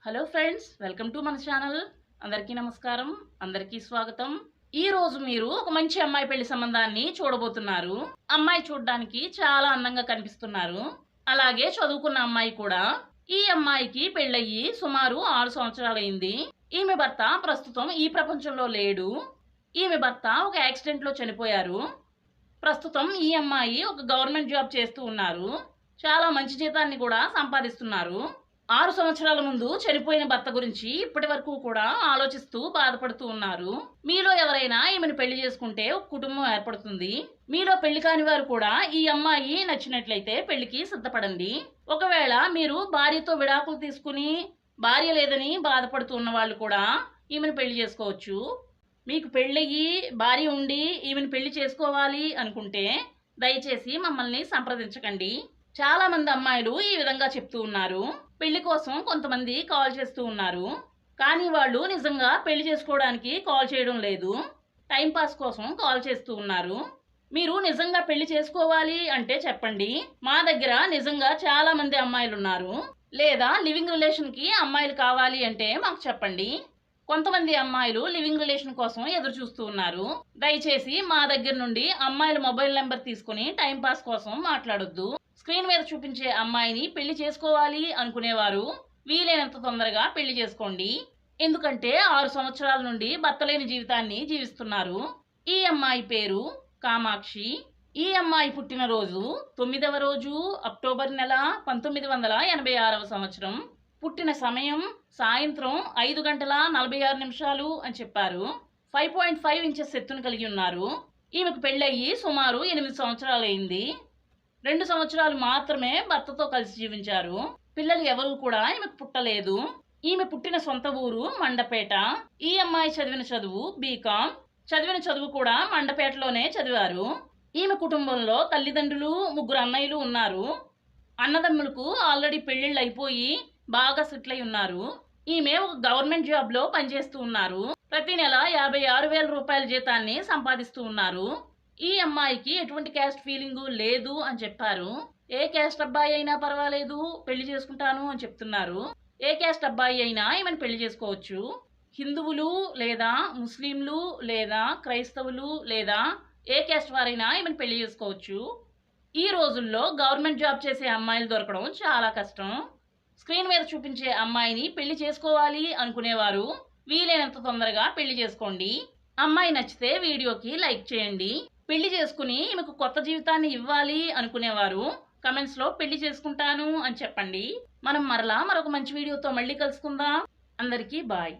Hello friends, welcome to మన channel. అందరికీ నమస్కారం, అందరికీ స్వాగతం. ఈ రోజు మీరు ఒక మంచి అమ్మాయి పెళ్లి సంబంధాన్ని చూడబోతున్నారు. అమ్మాయి చూడడానికి చాలా అందంగా కనిపిస్తున్నారు. అలాగే చదువుకున్న అమ్మాయి కూడా. ఈ అమ్మాయికి పెళ్ళయ్యి సుమారు 6 సంవత్సరాలైంది. ఈమె భర్త ప్రస్తుతం ఈ ప్రపంచంలో లేడు. ఈమె భర్త ఒక యాక్సిడెంట్ లో చనిపోయారు. ప్రస్తుతం ఈ అమ్మాయి ఒక గవర్నమెంట్ జాబ్ చేస్తూ ఉన్నారు. చాలా మంచి జీతాన్ని కూడా సంపాదిస్తున్నారు. 6 సంవత్సరాల ముందు చనిపోయిన భర్త గురించి ఇప్పటి వరకు కూడా ఆలోచిస్తూ బాధపడుతూ ఉన్నారు. మీలో ఎవరైనా ఈమెను పెళ్లి చేసుకుంటే ఒక కుటుంబం ఏర్పడుతుంది. మీలో పెళ్లి కాని వారు కూడా ఈ అమ్మాయి నచ్చినట్లయితే పెళ్లికి సిద్ధపడండి. ఒకవేళ మీరు భార్యతో విడాకులు తీసుకుని భార్య లేదని బాధపడుతూ ఉన్న వాళ్ళు కూడా ఈమెను పెళ్లి చేసుకోవచ్చు. మీకు పెళ్ళయ్యి భార్య ఉండి ఈమెను పెళ్లి చేసుకోవాలి అనుకుంటే దయచేసి మమ్మల్ని సంప్రదించకండి. చాలా మంది అమ్మాయిలు ఈ విధంగా చెప్తూ ఉన్నారు. పెళ్లి కోసం కొంతమంది కాల్ చేస్తూ ఉన్నారు, కానీ వాళ్ళు నిజంగా పెళ్లి చేసుకోవడానికి కాల్ చేయడం లేదు. టైంపాస్ కోసం కాల్ చేస్తూ ఉన్నారు. మీరు నిజంగా పెళ్లి చేసుకోవాలి అంటే చెప్పండి. మా దగ్గర నిజంగా చాలా మంది అమ్మాయిలు ఉన్నారు. లేదా లివింగ్ రిలేషన్కి అమ్మాయిలు కావాలి అంటే మాకు చెప్పండి. కొంతమంది అమ్మాయిలు లివింగ్ రిలేషన్ కోసం ఎదురు చూస్తూ ఉన్నారు. దయచేసి మా దగ్గర నుండి అమ్మాయిల మొబైల్ నెంబర్ తీసుకుని టైంపాస్ కోసం మాట్లాడొద్దు. స్క్రీన్ మీద చూపించే అమ్మాయిని పెళ్లి చేసుకోవాలి అనుకునేవారు వీలైనంత తొందరగా పెళ్లి చేసుకోండి. ఎందుకంటే 6 సంవత్సరాల నుండి భర్త లేని జీవితాన్ని జీవిస్తున్నారు. ఈ అమ్మాయి పేరు కామాక్షి. ఈ అమ్మాయి పుట్టినరోజు 9వ రోజు అక్టోబర్ నెల 1986వ సంవత్సరం. పుట్టిన సమయం సాయంత్రం 5 గంటల 46 నిమిషాలు అని చెప్పారు. 5.5 ఇంచెస్ ఎత్తును కలిగి ఉన్నారు. ఈమెకు పెళ్ళయ్యి సుమారు 8 సంవత్సరాలైంది. 2 సంవత్సరాలు మాత్రమే భర్తతో కలిసి జీవించారు. పిల్లలు ఎవరూ కూడా ఈమెకు పుట్టలేదు. ఈమె పుట్టిన సొంత ఊరు మండపేట. ఈ అమ్మాయి చదివిన చదువు బీకామ్. చదివిన చదువు కూడా మండపేటలోనే చదివారు. ఈమె కుటుంబంలో తల్లిదండ్రులు, 3 అన్నయ్యలు ఉన్నారు. అన్నదమ్ములకు ఆల్రెడీ పెళ్లిళ్ళు అయిపోయి బాగా సెటిల్ అయి ఉన్నారు. ఈమె ఒక గవర్నమెంట్ జాబ్ లో పనిచేస్తూ ఉన్నారు. ప్రతి నెల 56,000 రూపాయల జీతాన్ని సంపాదిస్తూ ఉన్నారు. ఈ అమ్మాయికి ఎటువంటి క్యాస్ట్ ఫీలింగ్ లేదు అని చెప్పారు. ఏ క్యాస్ట్ అబ్బాయి అయినా పర్వాలేదు, పెళ్లి చేసుకుంటాను అని చెప్తున్నారు. ఏ క్యాస్ట్ అబ్బాయి అయినా ఈమెను పెళ్లి చేసుకోవచ్చు. హిందువులు లేదా ముస్లింలు లేదా క్రైస్తవులు లేదా ఏ క్యాస్ట్ వారైనా ఈమెను పెళ్లి చేసుకోవచ్చు. ఈ రోజుల్లో గవర్నమెంట్ జాబ్ చేసే అమ్మాయిలు దొరకడం చాలా కష్టం. స్క్రీన్ మీద చూపించే అమ్మాయిని పెళ్లి చేసుకోవాలి అనుకునేవారు వీలైనంత తొందరగా పెళ్లి చేసుకోండి. అమ్మాయి నచ్చితే వీడియోకి లైక్ చేయండి. పెళ్లి చేసుకుని ఈమెకు కొత్త జీవితాన్ని ఇవ్వాలి అనుకునేవారు కమెంట్స్ లో పెళ్లి చేసుకుంటాను అని చెప్పండి. మనం మరలా మరొక మంచి వీడియోతో మళ్ళీ కలుసుకుందాం. అందరికీ బాయ్.